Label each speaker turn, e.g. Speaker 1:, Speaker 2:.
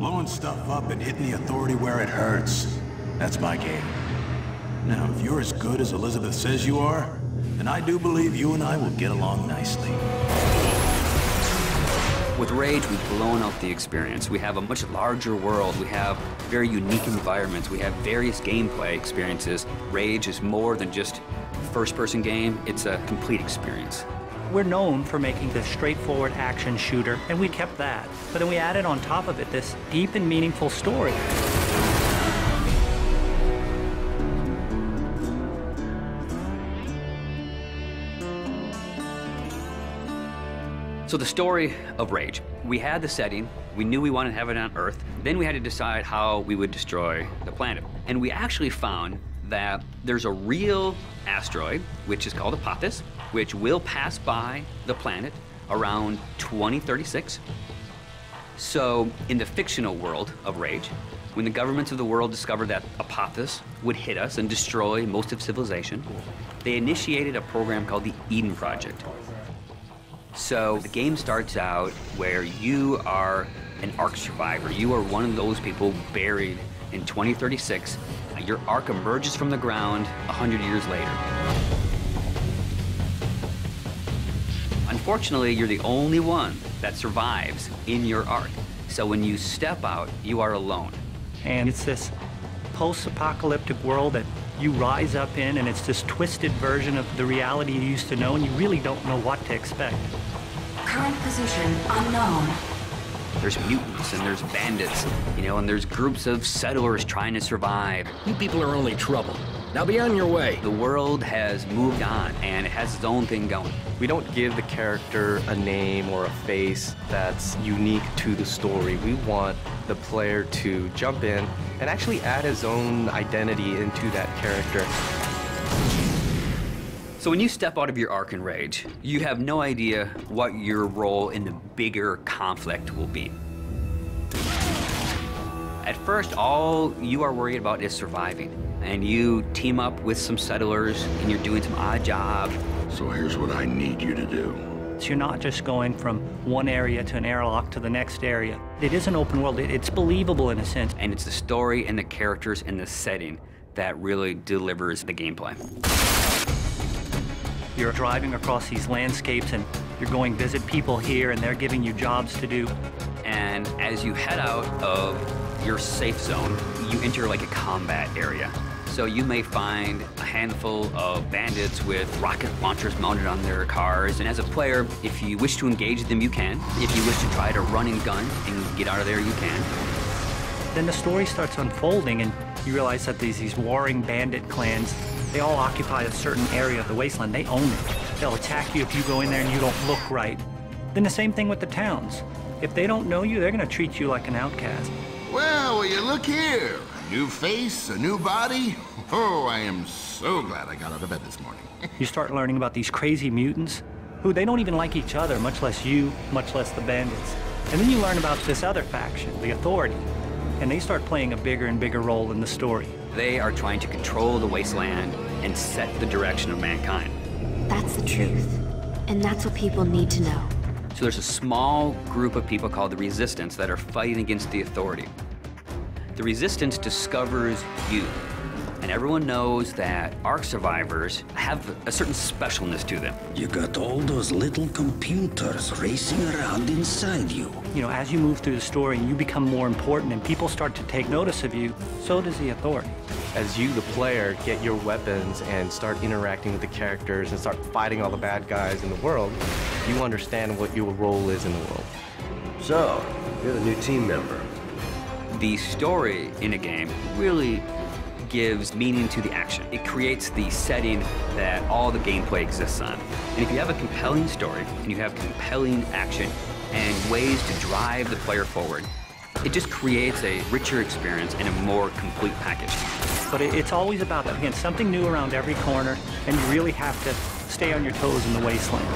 Speaker 1: Blowing stuff up and hitting the Authority where it hurts. That's my game. Now, if you're as good as Elizabeth says you are, then I do believe you and I will get along nicely.
Speaker 2: With Rage, we've blown out the experience. We have a much larger world. We have very unique environments. We have various gameplay experiences. Rage is more than just a first-person game. It's a complete experience.
Speaker 3: We're known for making this straightforward action shooter, and we kept that. But then we added on top of it this deep and meaningful story.
Speaker 2: So the story of Rage. We had the setting, we knew we wanted to have it on Earth, then we had to decide how we would destroy the planet. And we actually found that there's a real asteroid, which is called Apophis, which will pass by the planet around 2036. So in the fictional world of Rage, when the governments of the world discovered that Apophis would hit us and destroy most of civilization, they initiated a program called the Eden Project. So the game starts out where you are an Ark survivor. You are one of those people buried in 2036. Your Ark emerges from the ground 100 years later. Unfortunately, you're the only one that survives in your Ark. So when you step out, you are alone.
Speaker 3: And it's this post-apocalyptic world that you rise up in, and it's this twisted version of the reality you used to know, and you really don't know what to expect.
Speaker 4: Current position unknown.
Speaker 2: There's mutants and there's bandits, and there's groups of settlers trying to survive.
Speaker 5: You people are only trouble. Now be on your way.
Speaker 2: The world has moved on, and it has its own thing going.
Speaker 6: We don't give the character a name or a face that's unique to the story. We want the player to jump in and actually add his own identity into that character.
Speaker 2: So when you step out of your Ark in Rage, you have no idea what your role in the bigger conflict will be. At first, all you are worried about is surviving. And you team up with some settlers, and you're doing some odd jobs.
Speaker 7: So here's what I need you to do.
Speaker 3: So you're not just going from one area to an airlock to the next area. It is an open world. It's believable in a sense.
Speaker 2: And it's the story and the characters and the setting that really delivers the gameplay.
Speaker 3: You're driving across these landscapes, and you're going visit people here, and they're giving you jobs to do.
Speaker 2: And as you head out of your safe zone, you enter like a combat area. So you may find a handful of bandits with rocket launchers mounted on their cars. And as a player, if you wish to engage them, you can. If you wish to try to run and gun and get out of there, you can.
Speaker 3: Then the story starts unfolding, and you realize that these warring bandit clans, they all occupy a certain area of the wasteland. They own it. They'll attack you if you go in there and you don't look right. Then the same thing with the towns. If they don't know you, they're going to treat you like an outcast.
Speaker 7: Well, will you look here? A new face, a new body. Oh, I am so glad I got out of bed this morning.
Speaker 3: You start learning about these crazy mutants who they don't even like each other, much less you, much less the bandits. And then you learn about this other faction, the Authority, and they start playing a bigger and bigger role in the story.
Speaker 2: They are trying to control the wasteland and set the direction of mankind.
Speaker 4: That's the truth. And that's what people need to know.
Speaker 2: So there's a small group of people called the Resistance that are fighting against the Authority. The Resistance discovers you. And everyone knows that Ark survivors have a certain specialness to them.
Speaker 8: You got all those little computers racing around inside you.
Speaker 3: As you move through the story and you become more important and people start to take notice of you, so does the Authority.
Speaker 6: As you, the player, get your weapons and start interacting with the characters and start fighting all the bad guys in the world, you understand what your role is in the world.
Speaker 9: So, you're the new team member.
Speaker 2: The story in a game really gives meaning to the action. It creates the setting that all the gameplay exists on. And if you have a compelling story, and you have compelling action, and ways to drive the player forward, it just creates a richer experience and a more complete package.
Speaker 3: But it's always about, again, something new around every corner, and you really have to stay on your toes in the wasteland.